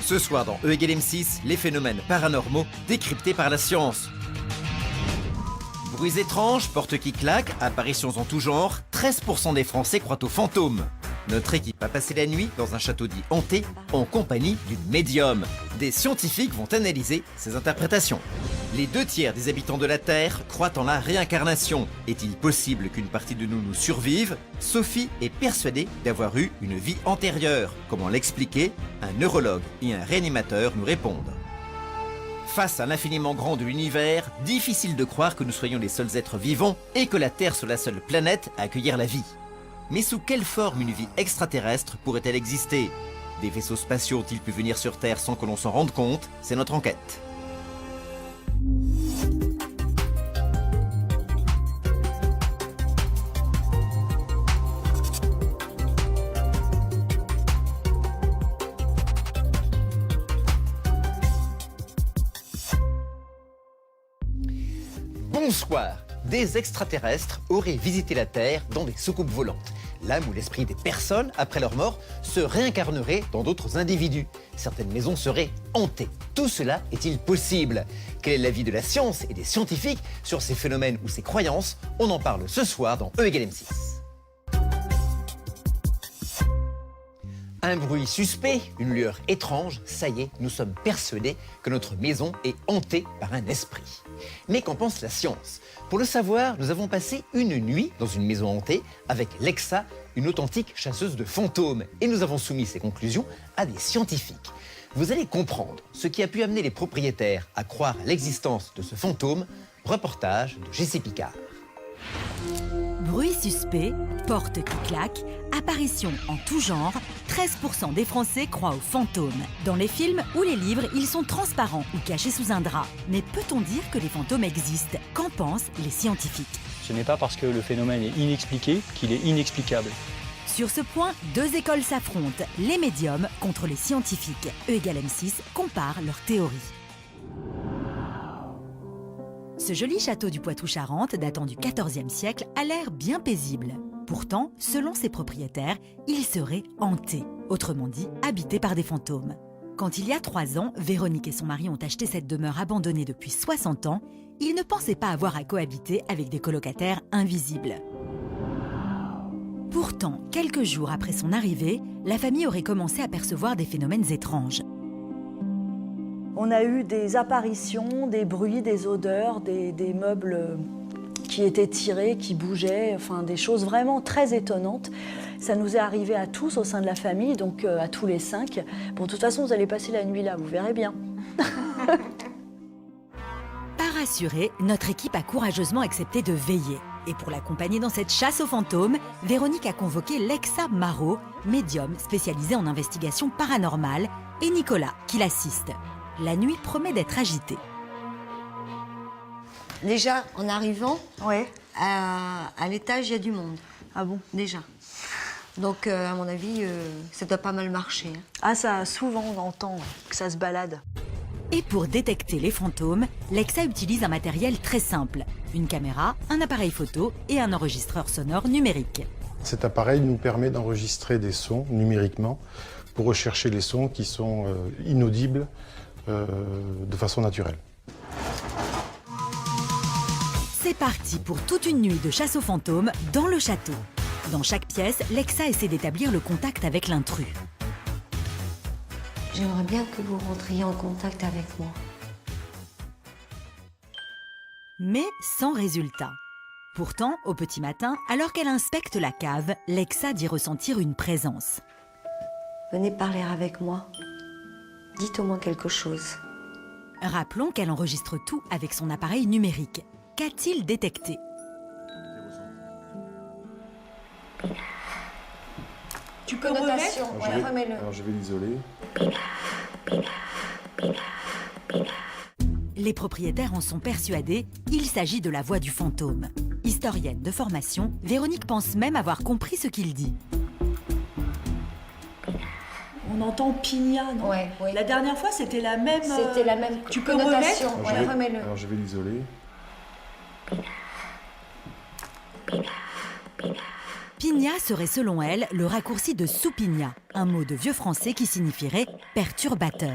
Ce soir dans E = M6, les phénomènes paranormaux décryptés par la science. Bruits étranges, portes qui claquent, apparitions en tout genre, 13% des Français croient aux fantômes. Notre équipe a passé la nuit dans un château dit hanté, en compagnie d'une médium. Des scientifiques vont analyser ces interprétations. Les 2/3 des habitants de la Terre croient en la réincarnation. Est-il possible qu'une partie de nous survive? Sophie est persuadée d'avoir eu une vie antérieure. Comment l'expliquer? Un neurologue et un réanimateur nous répondent. Face à l'infiniment grand de l'univers, difficile de croire que nous soyons les seuls êtres vivants et que la Terre soit la seule planète à accueillir la vie. Mais sous quelle forme une vie extraterrestre pourrait-elle exister? Des vaisseaux spatiaux ont-ils pu venir sur Terre sans que l'on s'en rende compte? C'est notre enquête. Bonsoir. Des extraterrestres auraient visité la Terre dans des soucoupes volantes. L'âme ou l'esprit des personnes, après leur mort, se réincarnerait dans d'autres individus. Certaines maisons seraient hantées. Tout cela est-il possible? Quel est l'avis de la science et des scientifiques sur ces phénomènes ou ces croyances? On en parle ce soir dans E = M6. Un bruit suspect, une lueur étrange, ça y est, nous sommes persuadés que notre maison est hantée par un esprit. Mais qu'en pense la science? Pour le savoir, nous avons passé une nuit dans une maison hantée avec Lexa, une authentique chasseuse de fantômes, et nous avons soumis ces conclusions à des scientifiques. Vous allez comprendre ce qui a pu amener les propriétaires à croire à l'existence de ce fantôme. Reportage de Jessie Picard. Bruit suspect, portes qui claquent, apparitions en tout genre, 13% des Français croient aux fantômes. Dans les films ou les livres, ils sont transparents ou cachés sous un drap. Mais peut-on dire que les fantômes existent? Qu'en pensent les scientifiques? Ce n'est pas parce que le phénomène est inexpliqué qu'il est inexplicable. Sur ce point, deux écoles s'affrontent, les médiums contre les scientifiques. E = M6 compare leurs théories. Ce joli château du Poitou-Charentes, datant du XIVe siècle, a l'air bien paisible. Pourtant, selon ses propriétaires, il serait hanté, autrement dit, habité par des fantômes. Quand il y a 3 ans, Véronique et son mari ont acheté cette demeure abandonnée depuis 60 ans, ils ne pensaient pas avoir à cohabiter avec des colocataires invisibles. Pourtant, quelques jours après son arrivée, la famille aurait commencé à percevoir des phénomènes étranges. On a eu des apparitions, des bruits, des odeurs, des meubles qui étaient tirés, qui bougeaient, enfin des choses vraiment très étonnantes. Ça nous est arrivé à tous au sein de la famille, donc à tous les 5. Bon, de toute façon, vous allez passer la nuit là, vous verrez bien. Pas rassurée, notre équipe a courageusement accepté de veiller. Et pour l'accompagner dans cette chasse aux fantômes, Véronique a convoqué Lexa Marot, médium spécialisée en investigation paranormale, et Nicolas, qui l'assiste. La nuit promet d'être agitée. Déjà, en arrivant, Ouais. à l'étage, il y a du monde. Ah bon? Déjà. Donc, à mon avis, ça doit pas mal marcher. Ah, ça, souvent, on entend que ça se balade. Et pour détecter les fantômes, Lexa utilise un matériel très simple. Une caméra, un appareil photo et un enregistreur sonore numérique. Cet appareil nous permet d'enregistrer des sons numériquement pour rechercher les sons qui sont inaudibles de façon naturelle. C'est parti pour toute une nuit de chasse aux fantômes dans le château. Dans chaque pièce, Lexa essaie d'établir le contact avec l'intrus. J'aimerais bien que vous rentriez en contact avec moi. Mais sans résultat. Pourtant, au petit matin, alors qu'elle inspecte la cave, Lexa dit ressentir une présence. Venez parler avec moi. Dites au moins quelque chose. Rappelons qu'elle enregistre tout avec son appareil numérique. Qu'a-t-il détecté? Tu peux remettre? remets-le. Alors je vais l'isoler. Les propriétaires en sont persuadés, il s'agit de la voix du fantôme. Historienne de formation, Véronique pense même avoir compris ce qu'il dit. On entend Pigna, non? Ouais, oui. La dernière fois, c'était la même... C'était la même Tu peux connotation. remettre? Remets-le. Alors je vais l'isoler. Piña serait selon elle le raccourci de soupigna, un mot de vieux français qui signifierait perturbateur.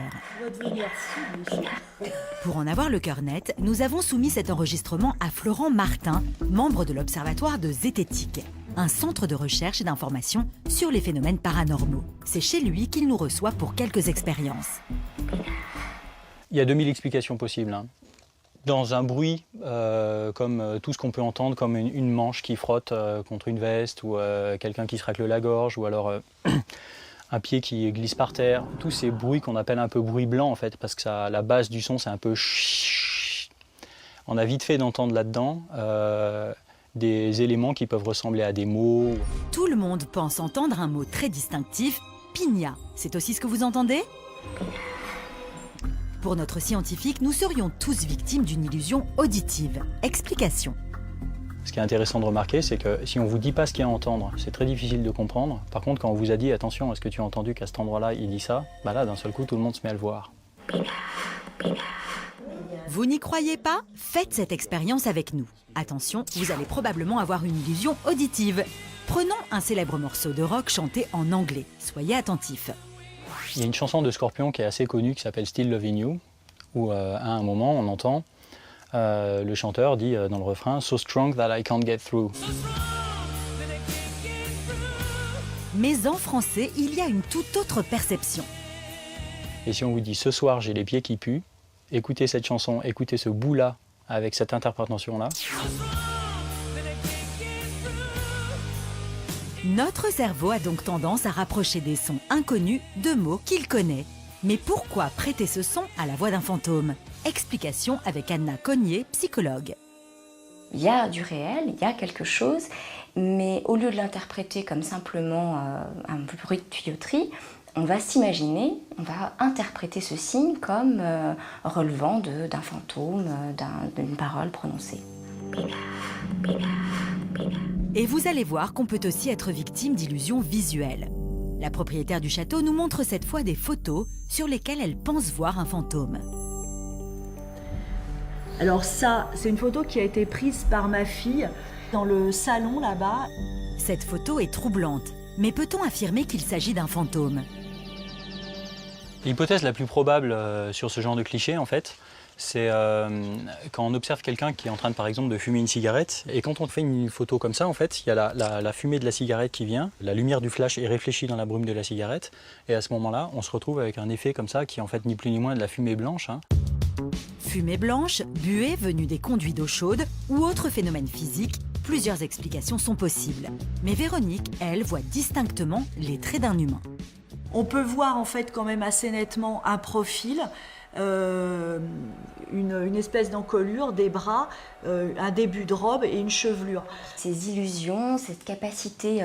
Pour en avoir le cœur net, nous avons soumis cet enregistrement à Florent Martin, membre de l'Observatoire de Zététique, un centre de recherche et d'information sur les phénomènes paranormaux. C'est chez lui qu'il nous reçoit pour quelques expériences. Il y a 2000 explications possibles, hein. Dans un bruit, comme tout ce qu'on peut entendre, comme une manche qui frotte contre une veste, ou quelqu'un qui se racle la gorge, ou alors un pied qui glisse par terre. Tous ces bruits qu'on appelle un peu bruit blanc, en fait, parce que ça, la base du son, c'est un peu chut. On a vite fait d'entendre là-dedans des éléments qui peuvent ressembler à des mots. Tout le monde pense entendre un mot très distinctif, piña. C'est aussi ce que vous entendez ? Pour notre scientifique, nous serions tous victimes d'une illusion auditive. Explication. Ce qui est intéressant de remarquer, c'est que si on ne vous dit pas ce qu'il y a à entendre, c'est très difficile de comprendre. Par contre, quand on vous a dit « Attention, est-ce que tu as entendu qu'à cet endroit-là, il dit ça ?» Bah là, d'un seul coup, tout le monde se met à le voir. Vous n'y croyez pas ? Faites cette expérience avec nous. Attention, vous allez probablement avoir une illusion auditive. Prenons un célèbre morceau de rock chanté en anglais. Soyez attentifs. Il y a une chanson de Scorpions qui est assez connue qui s'appelle Still Loving You, où à un moment on entend le chanteur dit dans le refrain « So strong that I can't get through ». Mais en français, il y a une toute autre perception. Et si on vous dit « Ce soir j'ai les pieds qui puent », écoutez cette chanson, écoutez ce bout-là avec cette interprétation-là. Notre cerveau a donc tendance à rapprocher des sons inconnus de mots qu'il connaît. Mais pourquoi prêter ce son à la voix d'un fantôme ? Explication avec Anna Cognier, psychologue. Il y a du réel, il y a quelque chose, mais au lieu de l'interpréter comme simplement un bruit de tuyauterie, on va s'imaginer, on va interpréter ce signe comme relevant d'un fantôme, d'une parole prononcée. Et vous allez voir qu'on peut aussi être victime d'illusions visuelles. La propriétaire du château nous montre cette fois des photos sur lesquelles elle pense voir un fantôme. Alors ça, c'est une photo qui a été prise par ma fille dans le salon là-bas. Cette photo est troublante, mais peut-on affirmer qu'il s'agit d'un fantôme ? L'hypothèse la plus probable sur ce genre de cliché, en fait, c'est quand on observe quelqu'un qui est en train, par exemple, de fumer une cigarette. Et quand on fait une photo comme ça, en fait, il y a la fumée de la cigarette qui vient, la lumière du flash est réfléchie dans la brume de la cigarette. Et à ce moment-là, on se retrouve avec un effet comme ça qui est en fait ni plus ni moins de la fumée blanche, hein. Fumée blanche, buée venue des conduits d'eau chaude ou autre phénomène physique, plusieurs explications sont possibles. Mais Véronique, elle, voit distinctement les traits d'un humain. On peut voir en fait quand même assez nettement un profil, une espèce d'encolure, des bras, un début de robe et une chevelure. Ces illusions, cette capacité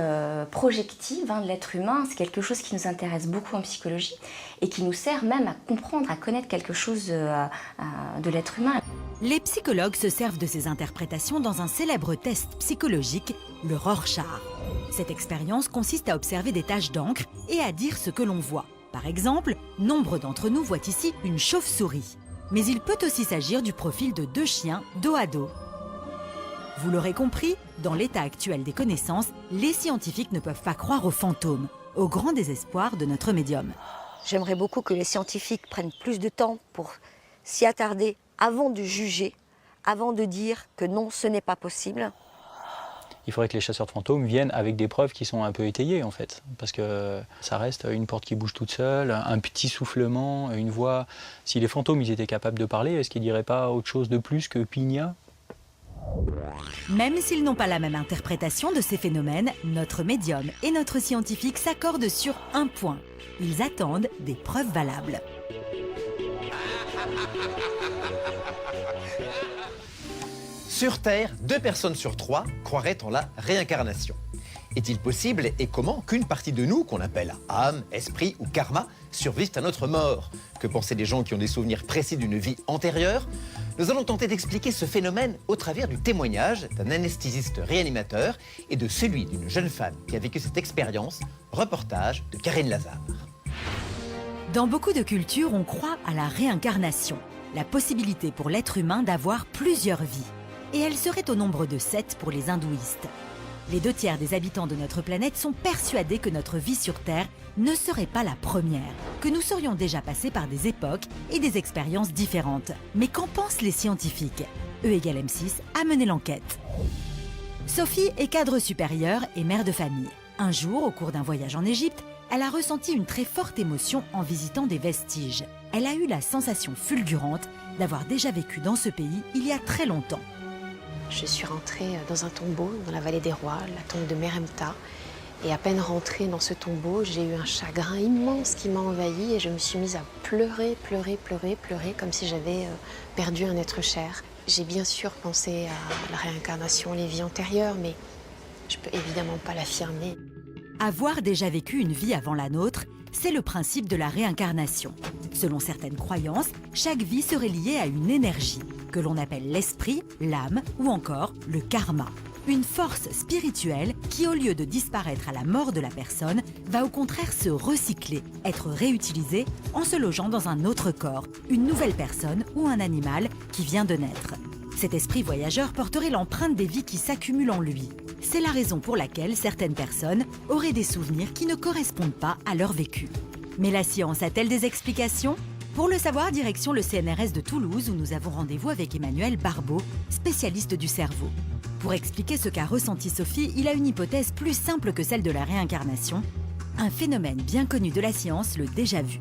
projective de l'être humain, c'est quelque chose qui nous intéresse beaucoup en psychologie et qui nous sert même à comprendre, à connaître quelque chose de l'être humain. Les psychologues se servent de ces interprétations dans un célèbre test psychologique, le Rorschach. Cette expérience consiste à observer des taches d'encre et à dire ce que l'on voit. Par exemple, nombre d'entre nous voient ici une chauve-souris. Mais il peut aussi s'agir du profil de 2 chiens dos à dos. Vous l'aurez compris, dans l'état actuel des connaissances, les scientifiques ne peuvent pas croire aux fantômes, au grand désespoir de notre médium. J'aimerais beaucoup que les scientifiques prennent plus de temps pour s'y attarder avant de juger, avant de dire que non, ce n'est pas possible. Il faudrait que les chasseurs de fantômes viennent avec des preuves qui sont un peu étayées, en fait. Parce que ça reste une porte qui bouge toute seule, un petit soufflement, une voix. Si les fantômes ils étaient capables de parler, est-ce qu'ils diraient pas autre chose de plus que Piña ? Même s'ils n'ont pas la même interprétation de ces phénomènes, notre médium et notre scientifique s'accordent sur un point. Ils attendent des preuves valables. Sur Terre, 2 personnes sur 3 croiraient en la réincarnation. Est-il possible et comment qu'une partie de nous, qu'on appelle âme, esprit ou karma, survive à notre mort? Que pensaient les gens qui ont des souvenirs précis d'une vie antérieure? Nous allons tenter d'expliquer ce phénomène au travers du témoignage d'un anesthésiste réanimateur et de celui d'une jeune femme qui a vécu cette expérience. Reportage de Karine Lazare. Dans beaucoup de cultures, on croit à la réincarnation, la possibilité pour l'être humain d'avoir plusieurs vies. Et elle serait au nombre de 7 pour les hindouistes. Les 2 tiers des habitants de notre planète sont persuadés que notre vie sur Terre ne serait pas la première, que nous serions déjà passés par des époques et des expériences différentes. Mais qu'en pensent les scientifiques? E = M6 a mené l'enquête. Sophie est cadre supérieur et mère de famille. Un jour, au cours d'un voyage en Égypte, elle a ressenti une très forte émotion en visitant des vestiges. Elle a eu la sensation fulgurante d'avoir déjà vécu dans ce pays il y a très longtemps. Je suis rentrée dans un tombeau dans la vallée des rois, la tombe de Meremta. Et à peine rentrée dans ce tombeau, j'ai eu un chagrin immense qui m'a envahie et je me suis mise à pleurer, comme si j'avais perdu un être cher. J'ai bien sûr pensé à la réincarnation, les vies antérieures, mais je peux évidemment pas l'affirmer. Avoir déjà vécu une vie avant la nôtre, c'est le principe de la réincarnation. Selon certaines croyances, chaque vie serait liée à une énergie, que l'on appelle l'esprit, l'âme ou encore le karma. Une force spirituelle qui, au lieu de disparaître à la mort de la personne, va au contraire se recycler, être réutilisée en se logeant dans un autre corps, une nouvelle personne ou un animal qui vient de naître. Cet esprit voyageur porterait l'empreinte des vies qui s'accumulent en lui. C'est la raison pour laquelle certaines personnes auraient des souvenirs qui ne correspondent pas à leur vécu. Mais la science a-t-elle des explications? Pour le savoir, direction le CNRS de Toulouse où nous avons rendez-vous avec Emmanuel Barbeau, spécialiste du cerveau. Pour expliquer ce qu'a ressenti Sophie, il a une hypothèse plus simple que celle de la réincarnation, un phénomène bien connu de la science, le déjà-vu.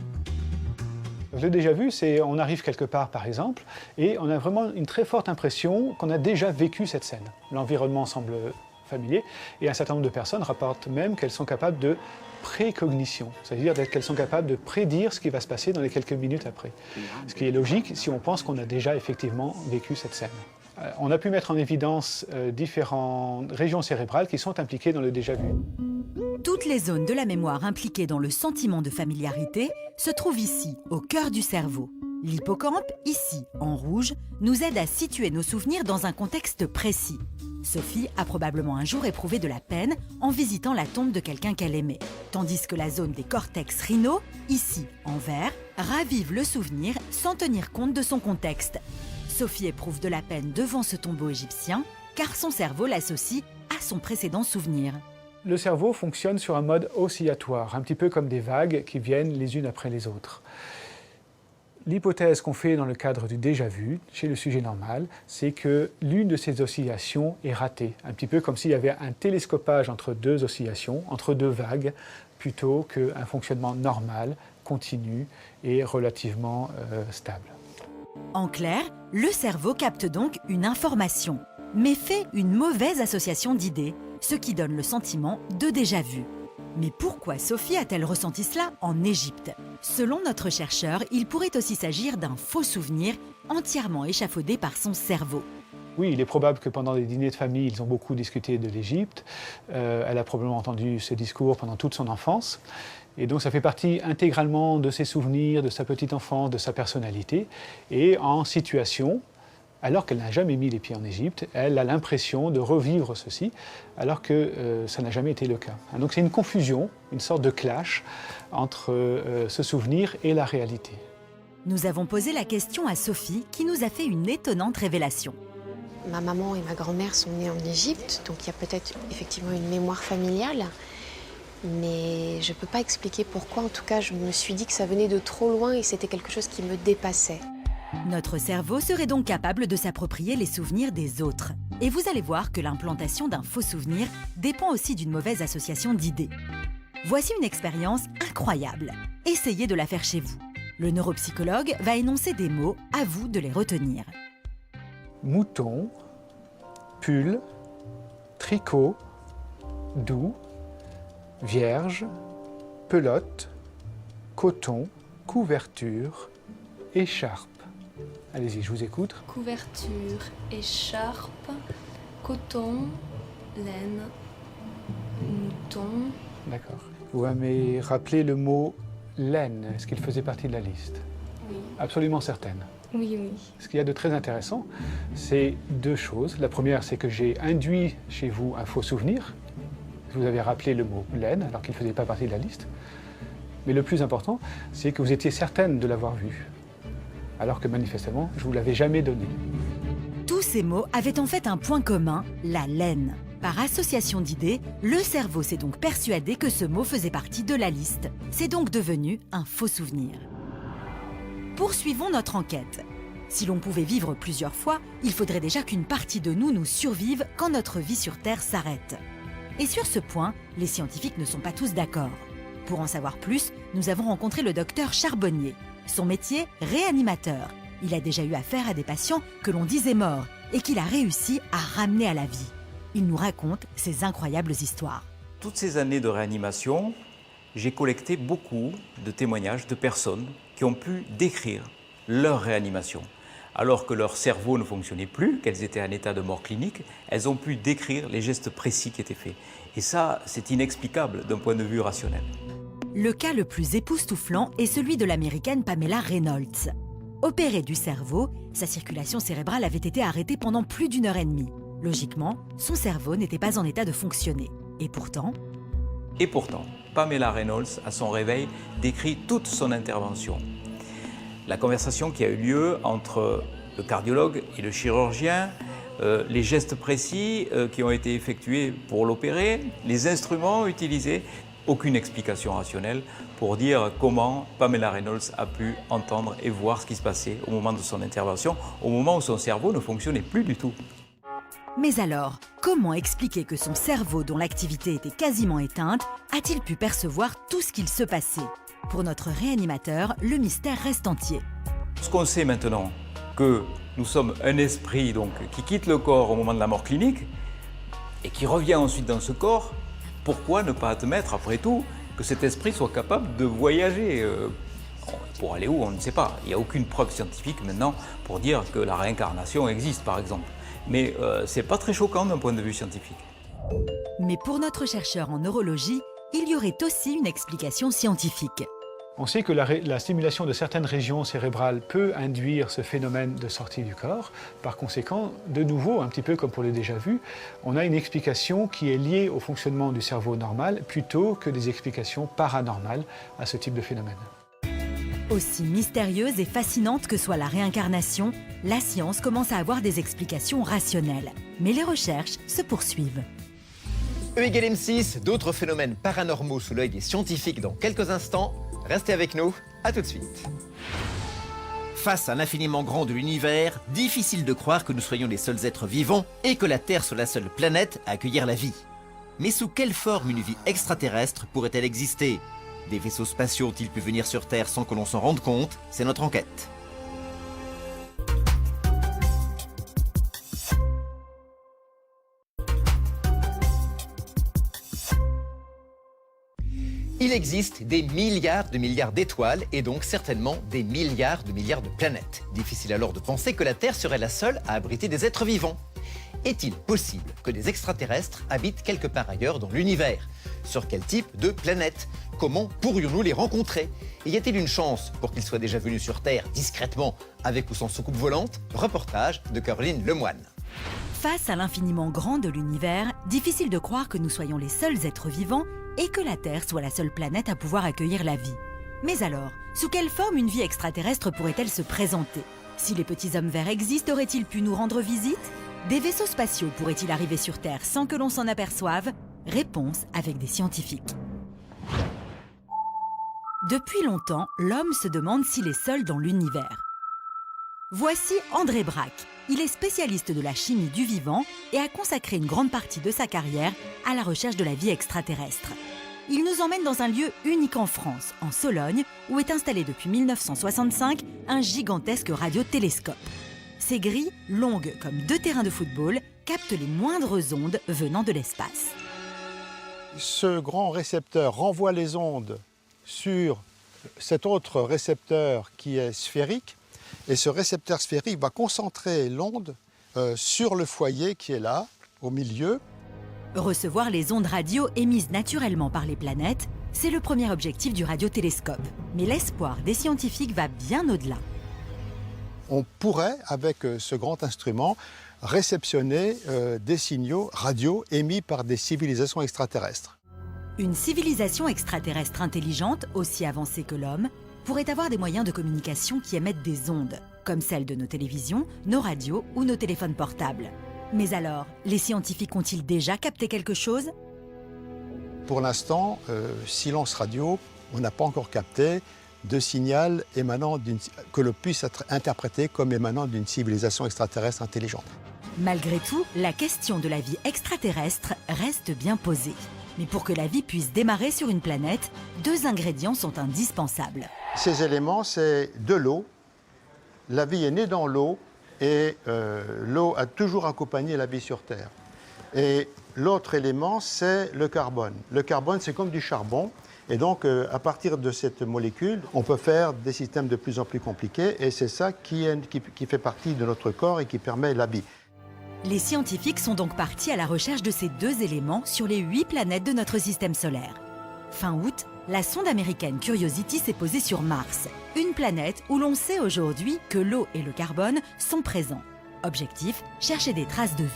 Le déjà-vu, c'est on arrive quelque part par exemple, et on a vraiment une très forte impression qu'on a déjà vécu cette scène. L'environnement semble familier, et un certain nombre de personnes rapportent même qu'elles sont capables de précognition, c'est-à-dire qu'elles sont capables de prédire ce qui va se passer dans les quelques minutes après. Ce qui est logique si on pense qu'on a déjà effectivement vécu cette scène. On a pu mettre en évidence différentes régions cérébrales qui sont impliquées dans le déjà-vu. Toutes les zones de la mémoire impliquées dans le sentiment de familiarité se trouvent ici, au cœur du cerveau. L'hippocampe, ici, en rouge, nous aide à situer nos souvenirs dans un contexte précis. Sophie a probablement un jour éprouvé de la peine en visitant la tombe de quelqu'un qu'elle aimait, tandis que la zone des cortex rhino, ici, en vert, ravive le souvenir sans tenir compte de son contexte. Sophie éprouve de la peine devant ce tombeau égyptien, car son cerveau l'associe à son précédent souvenir. Le cerveau fonctionne sur un mode oscillatoire, un petit peu comme des vagues qui viennent les unes après les autres. L'hypothèse qu'on fait dans le cadre du déjà-vu, chez le sujet normal, c'est que l'une de ces oscillations est ratée, un petit peu comme s'il y avait un télescopage entre deux oscillations, entre deux vagues, plutôt qu'un fonctionnement normal, continu et relativement stable. En clair, le cerveau capte donc une information, mais fait une mauvaise association d'idées, ce qui donne le sentiment de déjà-vu. Mais pourquoi Sophie a-t-elle ressenti cela en Égypte? Selon notre chercheur, il pourrait aussi s'agir d'un faux souvenir entièrement échafaudé par son cerveau. Oui, il est probable que pendant des dîners de famille, ils ont beaucoup discuté de l'Égypte. Elle a probablement entendu ce discours pendant toute son enfance. Et donc ça fait partie intégralement de ses souvenirs, de sa petite enfance, de sa personnalité. Et en situation, alors qu'elle n'a jamais mis les pieds en Égypte, elle a l'impression de revivre ceci, alors que ça n'a jamais été le cas. Donc c'est une confusion, une sorte de clash entre ce souvenir et la réalité. Nous avons posé la question à Sophie, qui nous a fait une étonnante révélation. Ma maman et ma grand-mère sont nées en Égypte, donc il y a peut-être effectivement une mémoire familiale. Mais je ne peux pas expliquer pourquoi. En tout cas, je me suis dit que ça venait de trop loin et c'était quelque chose qui me dépassait. Notre cerveau serait donc capable de s'approprier les souvenirs des autres. Et vous allez voir que l'implantation d'un faux souvenir dépend aussi d'une mauvaise association d'idées. Voici une expérience incroyable. Essayez de la faire chez vous. Le neuropsychologue va énoncer des mots, à vous de les retenir. Mouton, pull, tricot, doux, vierge, pelote, coton, couverture, écharpe. Allez-y, je vous écoute. Couverture, écharpe, coton, laine, mouton. D'accord. Vous m'avez rappelé le mot laine. Est-ce qu'il faisait partie de la liste? Oui. Absolument certaine. Oui, oui. Ce qu'il y a de très intéressant, c'est deux choses. La première, c'est que j'ai induit chez vous un faux souvenir. Vous avez rappelé le mot laine, alors qu'il ne faisait pas partie de la liste. Mais le plus important, c'est que vous étiez certaine de l'avoir vu, alors que manifestement, je ne vous l'avais jamais donné. Tous ces mots avaient en fait un point commun, la laine. Par association d'idées, le cerveau s'est donc persuadé que ce mot faisait partie de la liste. C'est donc devenu un faux souvenir. Poursuivons notre enquête. Si l'on pouvait vivre plusieurs fois, il faudrait déjà qu'une partie de nous survive quand notre vie sur Terre s'arrête. Et sur ce point, les scientifiques ne sont pas tous d'accord. Pour en savoir plus, nous avons rencontré le docteur Charbonnier. Son métier, réanimateur. Il a déjà eu affaire à des patients que l'on disait morts et qu'il a réussi à ramener à la vie. Il nous raconte ces incroyables histoires. Toutes ces années de réanimation, j'ai collecté beaucoup de témoignages de personnes qui ont pu décrire leur réanimation. Alors que leur cerveau ne fonctionnait plus, qu'elles étaient en état de mort clinique, elles ont pu décrire les gestes précis qui étaient faits. Et ça, c'est inexplicable d'un point de vue rationnel. Le cas le plus époustouflant est celui de l'américaine Pamela Reynolds. Opérée du cerveau, sa circulation cérébrale avait été arrêtée pendant plus d'1 heure et demie. Logiquement, son cerveau n'était pas en état de fonctionner. Et pourtant, Pamela Reynolds, à son réveil, décrit toute son intervention. La conversation qui a eu lieu entre le cardiologue et le chirurgien, les gestes précis qui ont été effectués pour l'opérer, les instruments utilisés, aucune explication rationnelle pour dire comment Pamela Reynolds a pu entendre et voir ce qui se passait au moment de son intervention, au moment où son cerveau ne fonctionnait plus du tout. mais alors, comment expliquer que son cerveau, dont l'activité était quasiment éteinte, a-t-il pu percevoir tout ce qu'il se passait? Pour notre réanimateur, le mystère reste entier. Ce qu'on sait maintenant, que nous sommes un esprit donc, qui quitte le corps au moment de la mort clinique et qui revient ensuite dans ce corps, pourquoi ne pas admettre, après tout, que cet esprit soit capable de voyager pour aller où, on ne sait pas. Il n'y a aucune preuve scientifique maintenant pour dire que la réincarnation existe, par exemple. Mais ce n'est pas très choquant d'un point de vue scientifique. Mais pour notre chercheur en neurologie, il y aurait aussi une explication scientifique. On sait que la stimulation de certaines régions cérébrales peut induire ce phénomène de sortie du corps. Par conséquent, de nouveau, un petit peu comme pour le déjà-vu, on a une explication qui est liée au fonctionnement du cerveau normal plutôt que des explications paranormales à ce type de phénomène. Aussi mystérieuse et fascinante que soit la réincarnation, la science commence à avoir des explications rationnelles. Mais les recherches se poursuivent. E égale M6, d'autres phénomènes paranormaux sous l'œil des scientifiques dans quelques instants. Restez avec nous, à tout de suite. Face à l'infiniment grand de l'univers, difficile de croire que nous soyons les seuls êtres vivants et que la Terre soit la seule planète à accueillir la vie. Mais sous quelle forme une vie extraterrestre pourrait-elle exister? Des vaisseaux spatiaux ont-ils pu venir sur Terre sans que l'on s'en rende compte? C'est notre enquête. Il existe des milliards d'étoiles et donc certainement des milliards de planètes. Difficile alors de penser que la Terre serait la seule à abriter des êtres vivants. Est-il possible que des extraterrestres habitent quelque part ailleurs dans l'univers? Sur quel type de planète? Comment pourrions-nous les rencontrer? Et y a-t-il une chance pour qu'ils soient déjà venus sur Terre discrètement, avec ou sans soucoupe volante? Reportage de Caroline Lemoine. Face à l'infiniment grand de l'univers, difficile de croire que nous soyons les seuls êtres vivants et que la Terre soit la seule planète à pouvoir accueillir la vie. Mais alors, sous quelle forme une vie extraterrestre pourrait-elle se présenter? Si les petits hommes verts existent, auraient-ils pu nous rendre visite? Des vaisseaux spatiaux pourraient-ils arriver sur Terre sans que l'on s'en aperçoive? Réponse avec des scientifiques. Depuis longtemps, l'homme se demande s'il est seul dans l'univers. Voici André Braque. Il est spécialiste de la chimie du vivant et a consacré une grande partie de sa carrière à la recherche de la vie extraterrestre. Il nous emmène dans un lieu unique en France, en Sologne, où est installé depuis 1965 un gigantesque radiotélescope. Ces grilles, longues comme 2 terrains de football, captent les moindres ondes venant de l'espace. Ce grand récepteur renvoie les ondes sur cet autre récepteur qui est sphérique. Et ce récepteur sphérique va concentrer l'onde sur le foyer qui est là, au milieu. Recevoir les ondes radio émises naturellement par les planètes, c'est le premier objectif du radiotélescope. Mais l'espoir des scientifiques va bien au-delà. On pourrait, avec ce grand instrument, réceptionner des signaux radio émis par des civilisations extraterrestres. Une civilisation extraterrestre intelligente, aussi avancée que l'homme, pourrait avoir des moyens de communication qui émettent des ondes, comme celles de nos télévisions, nos radios ou nos téléphones portables. Mais alors, les scientifiques ont-ils déjà capté quelque chose? Pour l'instant, silence radio, on n'a pas encore capté de signal émanant que l'on puisse être interprété comme émanant d'une civilisation extraterrestre intelligente. Malgré tout, la question de la vie extraterrestre reste bien posée. Mais pour que la vie puisse démarrer sur une planète, 2 ingrédients sont indispensables. Ces éléments, c'est de l'eau. La vie est née dans l'eau et l'eau a toujours accompagné la vie sur Terre. Et l'autre élément, c'est le carbone. Le carbone, c'est comme du charbon. Et donc, à partir de cette molécule, on peut faire des systèmes de plus en plus compliqués. Et c'est ça qui fait partie de notre corps et qui permet la vie. Les scientifiques sont donc partis à la recherche de ces 2 éléments sur les 8 planètes de notre système solaire. Fin août, la sonde américaine Curiosity s'est posée sur Mars, une planète où l'on sait aujourd'hui que l'eau et le carbone sont présents. Objectif, chercher des traces de vie.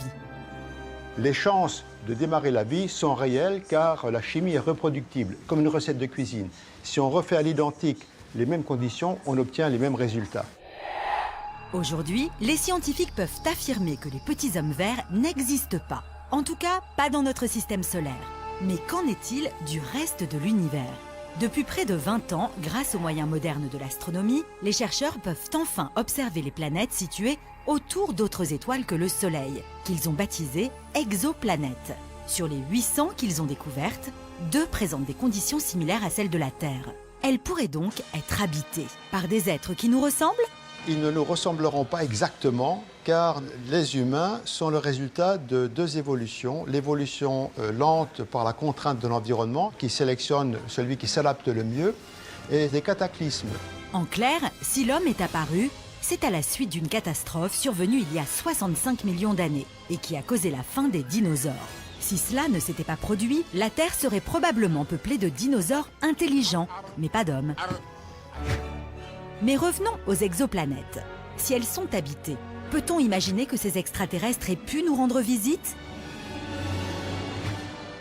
Les chances de démarrer la vie sont réelles car la chimie est reproductible, comme une recette de cuisine. Si on refait à l'identique les mêmes conditions, on obtient les mêmes résultats. Aujourd'hui, les scientifiques peuvent affirmer que les petits hommes verts n'existent pas. En tout cas, pas dans notre système solaire. Mais qu'en est-il du reste de l'univers? Depuis près de 20 ans, grâce aux moyens modernes de l'astronomie, les chercheurs peuvent enfin observer les planètes situées autour d'autres étoiles que le Soleil, qu'ils ont baptisées exoplanètes. Sur les 800 qu'ils ont découvertes, 2 présentent des conditions similaires à celles de la Terre. Elles pourraient donc être habitées par des êtres qui nous ressemblent? Ils ne nous ressembleront pas exactement car les humains sont le résultat de 2 évolutions. L'évolution lente par la contrainte de l'environnement qui sélectionne celui qui s'adapte le mieux et des cataclysmes. En clair, si l'homme est apparu, c'est à la suite d'une catastrophe survenue il y a 65 millions d'années et qui a causé la fin des dinosaures. Si cela ne s'était pas produit, la Terre serait probablement peuplée de dinosaures intelligents, mais pas d'hommes. Mais revenons aux exoplanètes. Si elles sont habitées, peut-on imaginer que ces extraterrestres aient pu nous rendre visite?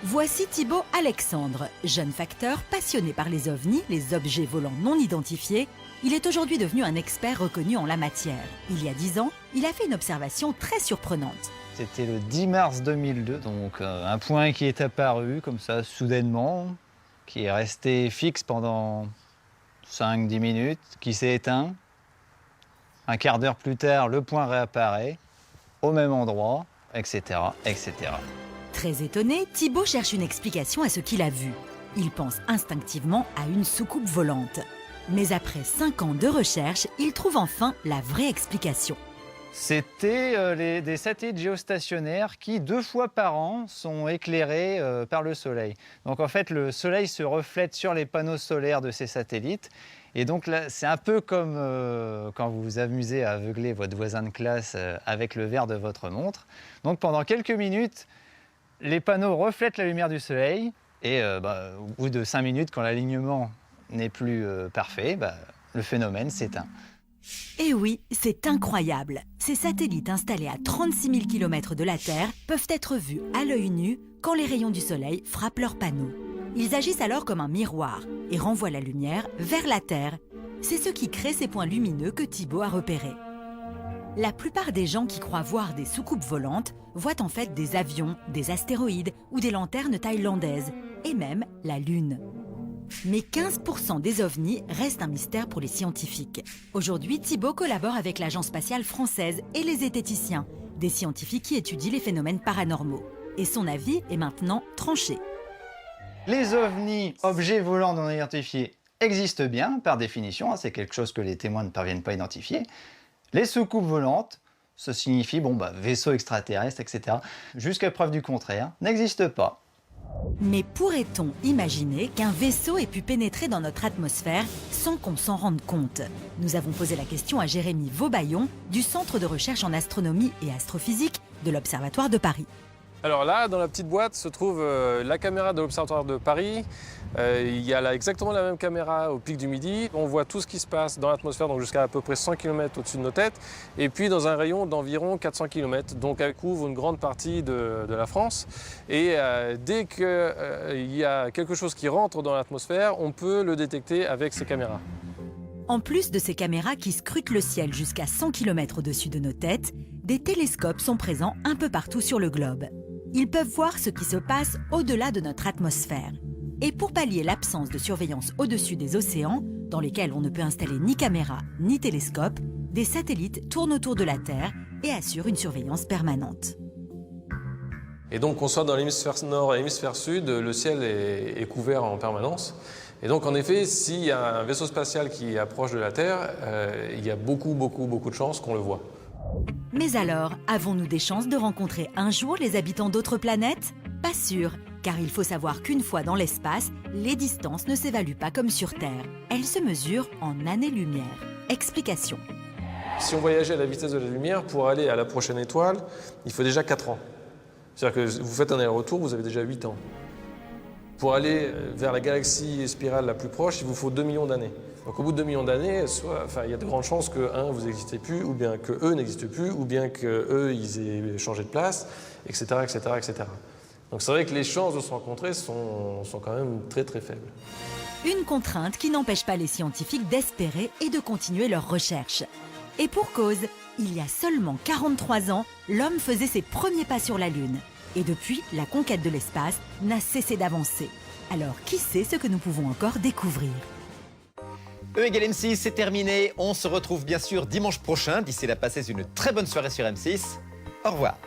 Voici Thibaut Alexandre, jeune facteur passionné par les ovnis, les objets volants non identifiés. Il est aujourd'hui devenu un expert reconnu en la matière. Il y a 10 ans, il a fait une observation très surprenante. C'était le 10 mars 2002, donc un point qui est apparu comme ça soudainement, qui est resté fixe pendant 5-10 minutes, qui s'est éteint. Un quart d'heure plus tard, le point réapparaît, au même endroit, etc., etc. Très étonné, Thibaut cherche une explication à ce qu'il a vu. Il pense instinctivement à une soucoupe volante. Mais après 5 ans de recherche, il trouve enfin la vraie explication. C'était des satellites géostationnaires qui, 2 fois par an, sont éclairés par le Soleil. Donc en fait, le Soleil se reflète sur les panneaux solaires de ces satellites. Et donc là, c'est un peu comme quand vous vous amusez à aveugler votre voisin de classe avec le verre de votre montre. Donc pendant quelques minutes, les panneaux reflètent la lumière du Soleil. Et au bout de 5 minutes, quand l'alignement n'est plus parfait, le phénomène s'éteint. Et oui, c'est incroyable. Ces satellites installés à 36 000 km de la Terre peuvent être vus à l'œil nu quand les rayons du Soleil frappent leurs panneaux. Ils agissent alors comme un miroir et renvoient la lumière vers la Terre. C'est ce qui crée ces points lumineux que Thibaut a repérés. La plupart des gens qui croient voir des soucoupes volantes voient en fait des avions, des astéroïdes ou des lanternes thaïlandaises, et même la Lune. Mais 15% des ovnis restent un mystère pour les scientifiques. Aujourd'hui, Thibaut collabore avec l'Agence spatiale française et les zététiciens, des scientifiques qui étudient les phénomènes paranormaux. Et son avis est maintenant tranché. Les ovnis, objets volants non identifiés, existent bien, par définition. C'est quelque chose que les témoins ne parviennent pas à identifier. Les soucoupes volantes, ça signifie vaisseaux extraterrestres, etc. Jusqu'à preuve du contraire, n'existent pas. Mais pourrait-on imaginer qu'un vaisseau ait pu pénétrer dans notre atmosphère sans qu'on s'en rende compte? Nous avons posé la question à Jérémy Vaubaillon du Centre de recherche en astronomie et astrophysique de l'Observatoire de Paris. Alors là, dans la petite boîte, se trouve la caméra de l'Observatoire de Paris. Il y a là exactement la même caméra au pic du Midi. On voit tout ce qui se passe dans l'atmosphère, donc jusqu'à peu près 100 km au-dessus de nos têtes. Et puis dans un rayon d'environ 400 km. Donc elle couvre une grande partie de la France. Et dès qu'il y a quelque chose qui rentre dans l'atmosphère, on peut le détecter avec ces caméras. En plus de ces caméras qui scrutent le ciel jusqu'à 100 km au-dessus de nos têtes, des télescopes sont présents un peu partout sur le globe. Ils peuvent voir ce qui se passe au-delà de notre atmosphère. Et pour pallier l'absence de surveillance au-dessus des océans, dans lesquels on ne peut installer ni caméra ni télescope, des satellites tournent autour de la Terre et assurent une surveillance permanente. Et donc qu'on soit dans l'hémisphère nord et l'hémisphère sud, le ciel est couvert en permanence. Et donc en effet, s'il y a un vaisseau spatial qui approche de la Terre, il y a beaucoup de chances qu'on le voit. Mais alors, avons-nous des chances de rencontrer un jour les habitants d'autres planètes? Pas sûr, car il faut savoir qu'une fois dans l'espace, les distances ne s'évaluent pas comme sur Terre. Elles se mesurent en années-lumière. Explication. Si on voyageait à la vitesse de la lumière, pour aller à la prochaine étoile, il faut déjà 4 ans. C'est-à-dire que vous faites un aller-retour, vous avez déjà 8 ans. Pour aller vers la galaxie spirale la plus proche, il vous faut 2 millions d'années. Donc au bout de 2 millions d'années, il y a de grandes chances que, vous n'existez plus, ou bien que eux n'existent plus, ou bien que ils aient changé de place, etc. Donc c'est vrai que les chances de se rencontrer sont quand même très faibles. Une contrainte qui n'empêche pas les scientifiques d'espérer et de continuer leurs recherches. Et pour cause, il y a seulement 43 ans, l'homme faisait ses premiers pas sur la Lune. Et depuis, la conquête de l'espace n'a cessé d'avancer. Alors, qui sait ce que nous pouvons encore découvrir? E égale M6, c'est terminé. On se retrouve bien sûr dimanche prochain. D'ici là, passez une très bonne soirée sur M6. Au revoir.